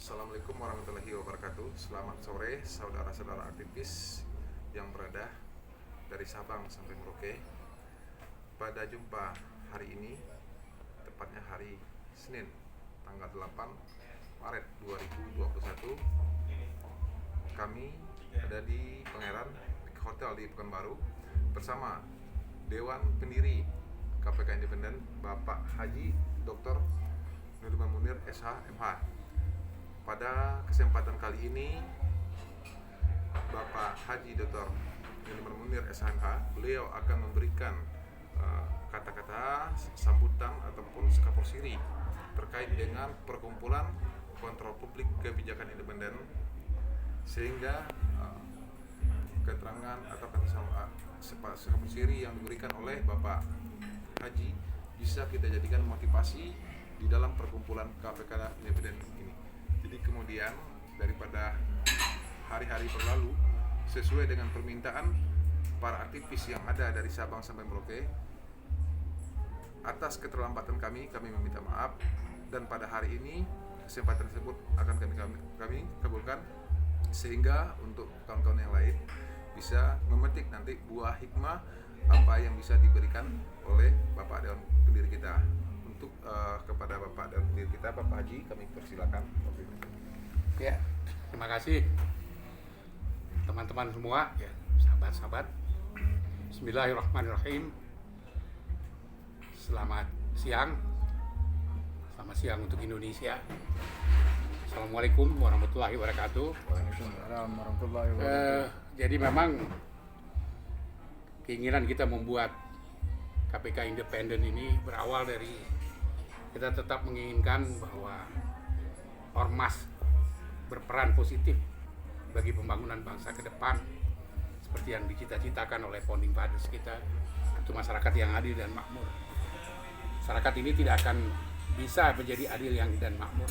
Assalamualaikum warahmatullahi wabarakatuh. Selamat sore saudara-saudara aktivis yang berada dari Sabang sampai Merauke. Pada jumpa hari ini, tepatnya hari Senin tanggal 8 Maret 2021, kami ada di Pangeran Hotel di Pekanbaru bersama Dewan Pendiri KPK Independen Bapak Haji Dr. Nurman Munir SH MH. Pada kesempatan kali ini, Bapak Haji Dr. Nurman Munir SMH, beliau akan memberikan kata-kata sambutan ataupun skapor siri terkait dengan perkumpulan kontrol publik kebijakan independen, sehingga keterangan atau skapor siri yang diberikan oleh Bapak Haji bisa kita jadikan motivasi di dalam perkumpulan KPK independen ini. Jadi kemudian daripada hari-hari berlalu, sesuai dengan permintaan para aktivis yang ada dari Sabang sampai Merauke, atas keterlambatan kami meminta maaf, dan pada hari ini kesempatan tersebut akan kami kabulkan, sehingga untuk kawan-kawan yang lain bisa memetik nanti buah hikmah apa yang bisa diberikan oleh Bapak Dewan Pendiri kita. Untuk kepada Bapak Dewan Pendiri kita, Bapak Haji, kami persilakan. Ya, terima kasih teman-teman semua, ya, sahabat-sahabat. Bismillahirrahmanirrahim. Selamat siang untuk Indonesia. Assalamualaikum warahmatullahi wabarakatuh. Waalaikumsalam warahmatullahi wabarakatuh. Jadi memang keinginan kita membuat KPK independen ini berawal dari kita tetap menginginkan bahwa ormas berperan positif bagi pembangunan bangsa ke depan, seperti yang dicita-citakan oleh founding fathers kita, untuk masyarakat yang adil dan makmur. Masyarakat ini tidak akan bisa menjadi adil dan makmur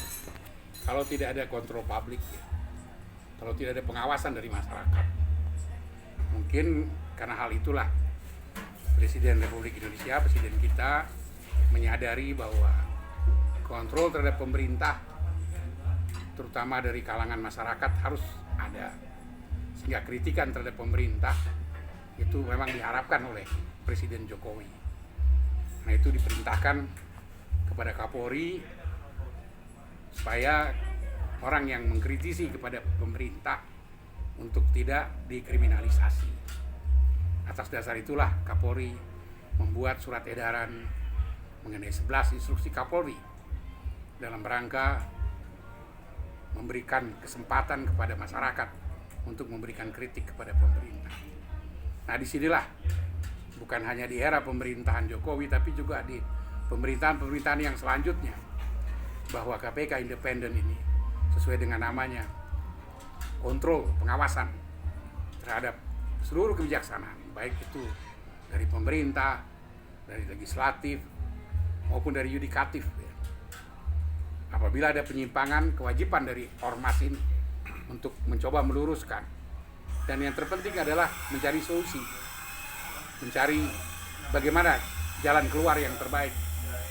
kalau tidak ada kontrol publik, ya. Kalau tidak ada pengawasan dari masyarakat. Mungkin karena hal itulah Presiden Republik Indonesia, Presiden kita, menyadari bahwa kontrol terhadap pemerintah, terutama dari kalangan masyarakat, harus ada, sehingga kritikan terhadap pemerintah itu memang diharapkan oleh Presiden Jokowi. Nah, itu diperintahkan kepada Kapolri supaya orang yang mengkritisi kepada pemerintah untuk tidak dikriminalisasi. Atas dasar itulah Kapolri membuat surat edaran mengenai 11 instruksi Kapolri dalam rangka memberikan kesempatan kepada masyarakat untuk memberikan kritik kepada pemerintah. Nah, disinilah bukan hanya di era pemerintahan Jokowi, tapi juga di pemerintahan-pemerintahan yang selanjutnya, bahwa KPK independen ini sesuai dengan namanya, kontrol, pengawasan terhadap seluruh kebijaksanaan, baik itu dari pemerintah, dari legislatif, maupun dari yudikatif. Apabila ada penyimpangan, kewajiban dari ormas ini untuk mencoba meluruskan. Dan yang terpenting adalah mencari solusi, mencari bagaimana jalan keluar yang terbaik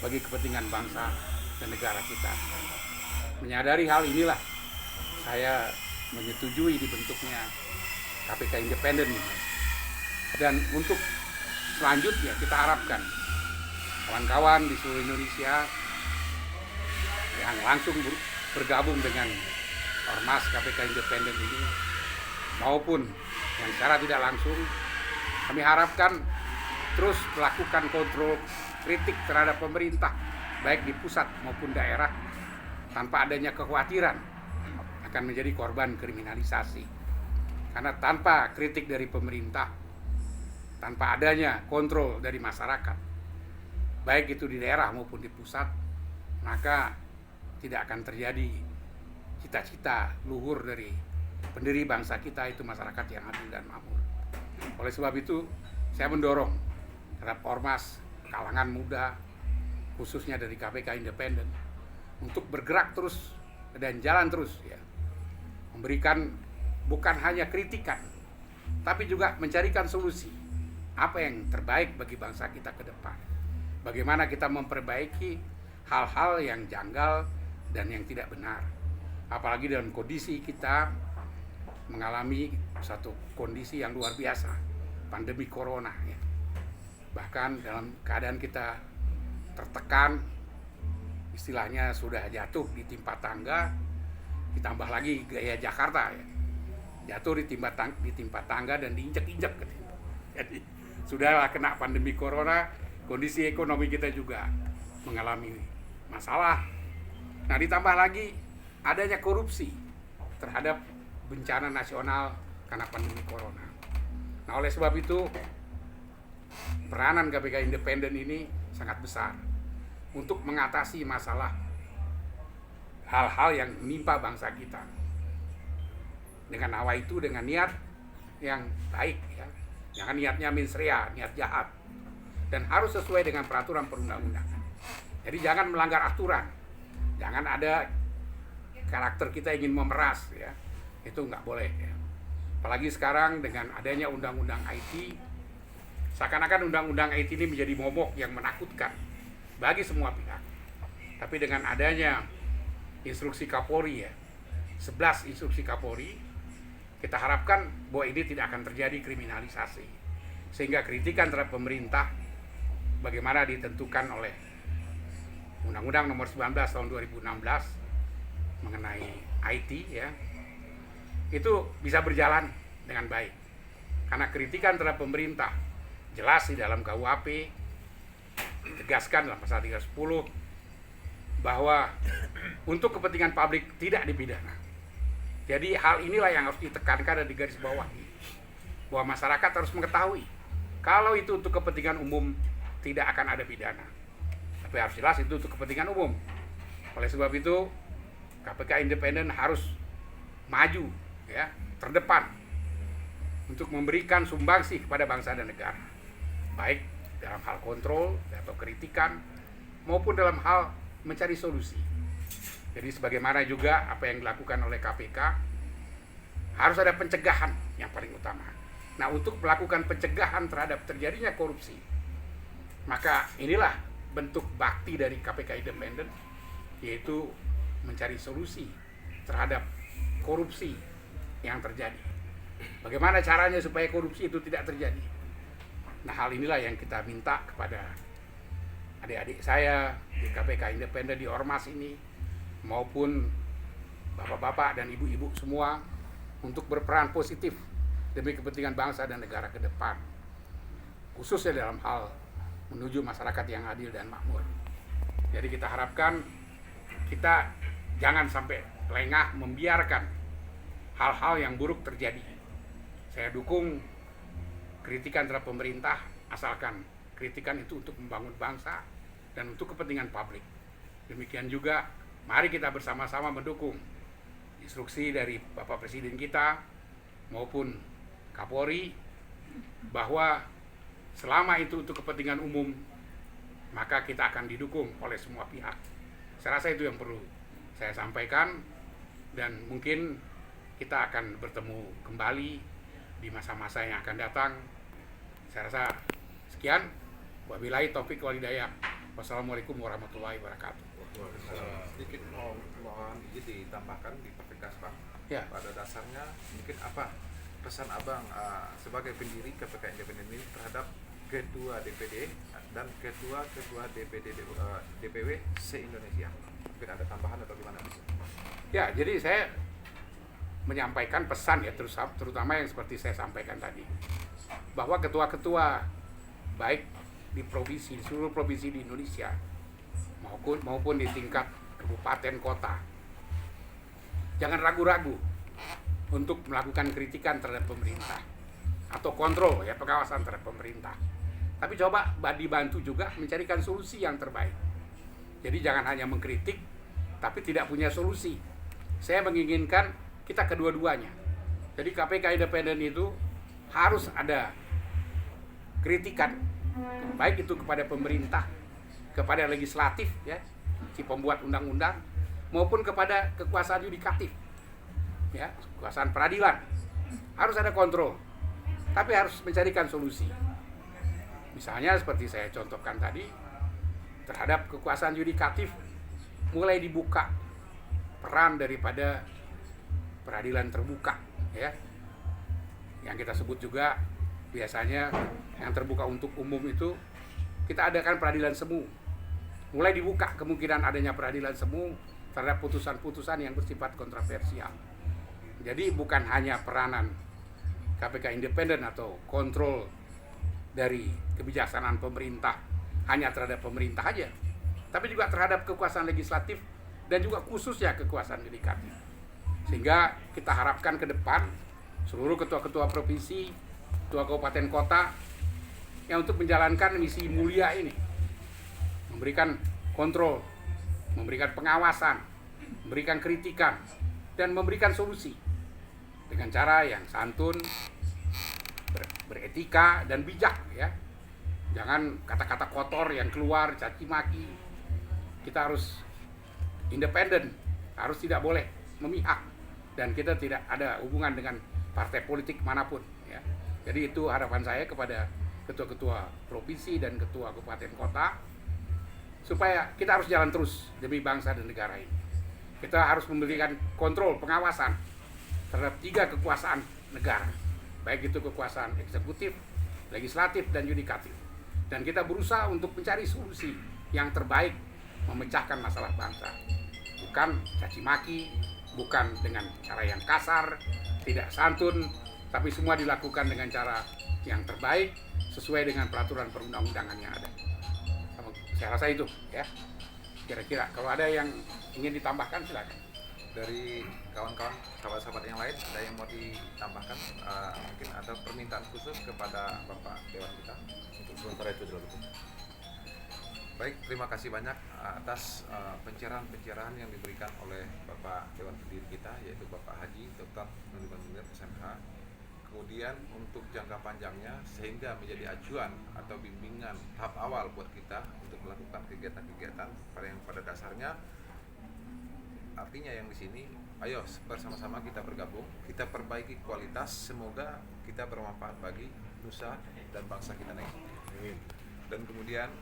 bagi kepentingan bangsa dan negara kita. Menyadari hal inilah saya menyetujui dibentuknya KPK independen ini. Dan untuk selanjutnya kita harapkan kawan-kawan di seluruh Indonesia yang langsung bergabung dengan ormas KPK independen ini, maupun yang secara tidak langsung, kami harapkan terus melakukan kontrol kritik terhadap pemerintah, baik di pusat maupun daerah, tanpa adanya kekhawatiran akan menjadi korban kriminalisasi. Karena tanpa kritik dari pemerintah, tanpa adanya kontrol dari masyarakat, baik itu di daerah maupun di pusat, maka tidak akan terjadi cita-cita luhur dari pendiri bangsa kita, itu masyarakat yang adil dan makmur. Oleh sebab itu, saya mendorong terhadap ormas, kalangan muda, khususnya dari KPK independen, untuk bergerak terus dan jalan terus, ya, memberikan bukan hanya kritikan, tapi juga mencarikan solusi apa yang terbaik bagi bangsa kita ke depan. Bagaimana kita memperbaiki hal-hal yang janggal dan yang tidak benar. apalagi dalam kondisi kita mengalami satu kondisi yang luar biasa, pandemi corona ya. Bahkan dalam keadaan kita tertekan, istilahnya sudah jatuh di timpa tangga, ditambah lagi gaya Jakarta ya, jatuh di timpa tangga dan diinjak-injak gitu. Jadi sudahlah kena pandemi corona, kondisi ekonomi kita juga mengalami masalah. Nah, ditambah lagi adanya korupsi terhadap bencana nasional karena pandemi corona. Nah, oleh sebab itu peranan KPK independen ini sangat besar untuk mengatasi masalah hal-hal yang menimpa bangsa kita. Dengan awal itu dengan niat yang baik ya. Jangan niatnya mensrea, niat jahat. Dan harus sesuai dengan peraturan perundang-undangan. Jadi jangan melanggar aturan. Jangan ada karakter kita ingin memeras ya. Itu nggak boleh ya. Apalagi sekarang dengan adanya undang-undang IT, seakan-akan undang-undang IT ini menjadi momok yang menakutkan bagi semua pihak. Tapi dengan adanya instruksi Kapolri ya, 11 instruksi Kapolri, kita harapkan bahwa ini tidak akan terjadi kriminalisasi. Sehingga kritikan terhadap pemerintah bagaimana ditentukan oleh Undang-Undang Nomor 19 Tahun 2016 mengenai IT ya, itu bisa berjalan dengan baik. Karena kritikan terhadap pemerintah jelas di dalam KUHP ditegaskan dalam pasal 310 bahwa untuk kepentingan publik tidak dipidana. Jadi hal inilah yang harus ditekankan dan digarisbawahi, bahwa masyarakat harus mengetahui kalau itu untuk kepentingan umum tidak akan ada pidana. Tapi harus jelas itu untuk kepentingan umum. Oleh sebab itu KPK independen harus maju ya, terdepan untuk memberikan sumbangsi kepada bangsa dan negara, baik dalam hal kontrol atau kritikan maupun dalam hal mencari solusi. Jadi sebagaimana juga apa yang dilakukan oleh KPK, harus ada pencegahan yang paling utama. Nah, untuk melakukan pencegahan terhadap terjadinya korupsi, maka inilah bentuk bakti dari KPK independen, yaitu mencari solusi terhadap korupsi yang terjadi. Bagaimana caranya supaya korupsi itu tidak terjadi? Nah, hal inilah yang kita minta kepada adik-adik saya di KPK independen, di Ormas ini, maupun bapak-bapak dan ibu-ibu semua, untuk berperan positif demi kepentingan bangsa dan negara ke depan, khususnya dalam hal menuju masyarakat yang adil dan makmur. Jadi kita harapkan kita jangan sampai lengah membiarkan hal-hal yang buruk terjadi. Saya dukung kritikan terhadap pemerintah, asalkan kritikan itu untuk membangun bangsa dan untuk kepentingan publik. Demikian juga mari kita bersama-sama mendukung instruksi dari Bapak Presiden kita maupun Kapolri, bahwa selama itu untuk kepentingan umum, maka kita akan didukung oleh semua pihak. Saya rasa itu yang perlu saya sampaikan, dan mungkin kita akan bertemu kembali di masa-masa yang akan datang. Saya rasa sekian. Wabillahi taufik wal hidayah. Wassalamualaikum warahmatullahi wabarakatuh. Sedikit mohon izin ditambahkan di pertegas Bang. Ya. Pada dasarnya mungkin apa pesan Abang sebagai pendiri KPK independen ini terhadap ketua DPD dan ketua DPD DPW se-Indonesia? Mungkin ada tambahan atau gimana? Ya, jadi saya menyampaikan pesan ya, terutama yang seperti saya sampaikan tadi, bahwa ketua-ketua baik di provinsi, di seluruh provinsi di Indonesia maupun di tingkat kabupaten kota, jangan ragu-ragu untuk melakukan kritikan terhadap pemerintah atau kontrol ya, pengawasan terhadap pemerintah. Tapi coba dibantu juga mencarikan solusi yang terbaik. Jadi jangan hanya mengkritik tapi tidak punya solusi. Saya menginginkan kita kedua-duanya. Jadi KPK independen itu harus ada kritikan, baik itu kepada pemerintah, kepada legislatif ya, si pembuat undang-undang, maupun kepada kekuasaan yudikatif ya, kekuasaan peradilan. Harus ada kontrol, tapi harus mencarikan solusi. Misalnya seperti saya contohkan tadi, terhadap kekuasaan yudikatif mulai dibuka peran daripada peradilan terbuka, ya, yang kita sebut juga biasanya yang terbuka untuk umum itu kita adakan peradilan semu. Mulai dibuka kemungkinan adanya peradilan semu terhadap putusan-putusan yang bersifat kontroversial. Jadi bukan hanya peranan KPK independen atau kontrol dari kebijaksanaan pemerintah hanya terhadap pemerintah aja, tapi juga terhadap kekuasaan legislatif dan juga khususnya kekuasaan yudikatif. Sehingga kita harapkan ke depan seluruh ketua-ketua provinsi, ketua kabupaten kota yang untuk menjalankan misi mulia ini, memberikan kontrol, memberikan pengawasan, memberikan kritikan, dan memberikan solusi dengan cara yang santun, beretika dan bijak, ya. Jangan kata-kata kotor yang keluar, caci maki. Kita harus independen, harus tidak boleh memihak, dan kita tidak ada hubungan dengan partai politik manapun, ya. Jadi itu harapan saya kepada ketua-ketua provinsi dan ketua kabupaten kota, supaya kita harus jalan terus demi bangsa dan negara ini. Kita harus memberikan kontrol, pengawasan terhadap 3 kekuasaan negara, baik itu kekuasaan eksekutif, legislatif, dan yudikatif. Dan kita berusaha untuk mencari solusi yang terbaik memecahkan masalah bangsa. Bukan caci maki, bukan dengan cara yang kasar, tidak santun, tapi semua dilakukan dengan cara yang terbaik sesuai dengan peraturan perundang-undangan yang ada. Saya rasa itu, ya. Kira-kira kalau ada yang ingin ditambahkan silakan. Dari kawan-kawan, sahabat-sahabat yang lain, ada yang mau ditambahkan? Mungkin ada permintaan khusus kepada Bapak Dewan kita? Untuk sementara itu dulu. Baik, terima kasih banyak atas pencerahan-pencerahan yang diberikan oleh Bapak Dewan Pendiri kita, yaitu Bapak Haji Dr. Nurul Munir SMH. Kemudian untuk jangka panjangnya sehingga menjadi acuan atau bimbingan tahap awal buat kita untuk melakukan kegiatan-kegiatan pada dasarnya, artinya yang di sini, ayo bersama-sama kita bergabung, kita perbaiki kualitas, semoga kita bermanfaat bagi nusa dan bangsa kita nanti. Dan kemudian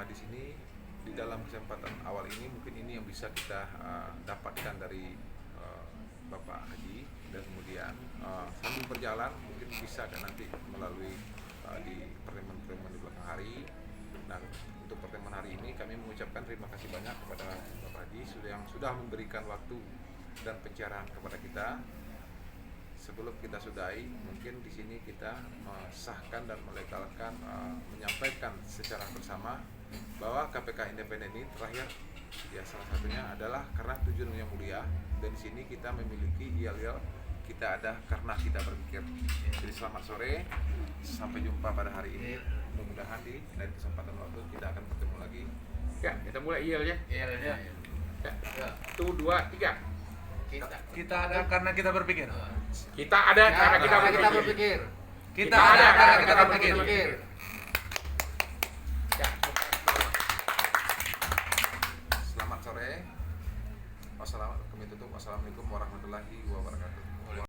di sini di dalam kesempatan awal ini mungkin ini yang bisa kita dapatkan dari Bapak Haji, dan kemudian sambil berjalan mungkin bisa kan nanti melalui di pertemuan-pertemuan di belakang hari. Nah, untuk pertemuan hari ini kami mengucapkan terima kasih banyak kepada Bapak Haji yang sudah memberikan waktu dan pencerahan kepada kita. Sebelum kita sudahi, mungkin di sini kita mensahkan dan melegalkan, menyampaikan secara bersama bahwa KPK independen ini terakhir, ya salah satunya adalah karena tujuan yang mulia, dan di sini kita memiliki yel-yel kita ada karena kita berpikir. Jadi selamat sore, sampai jumpa pada hari ini. Mudah-mudahan di lain kesempatan waktu kita akan bertemu lagi. Ya, kita mulai IEL ya. Ya. Ya. 1, 2, 3. Kita ada karena kita berpikir. Kita ada karena kita berpikir. Kita ada karena kita berpikir. Ya. Selamat sore. Wassalamualaikum warahmatullahi wabarakatuh.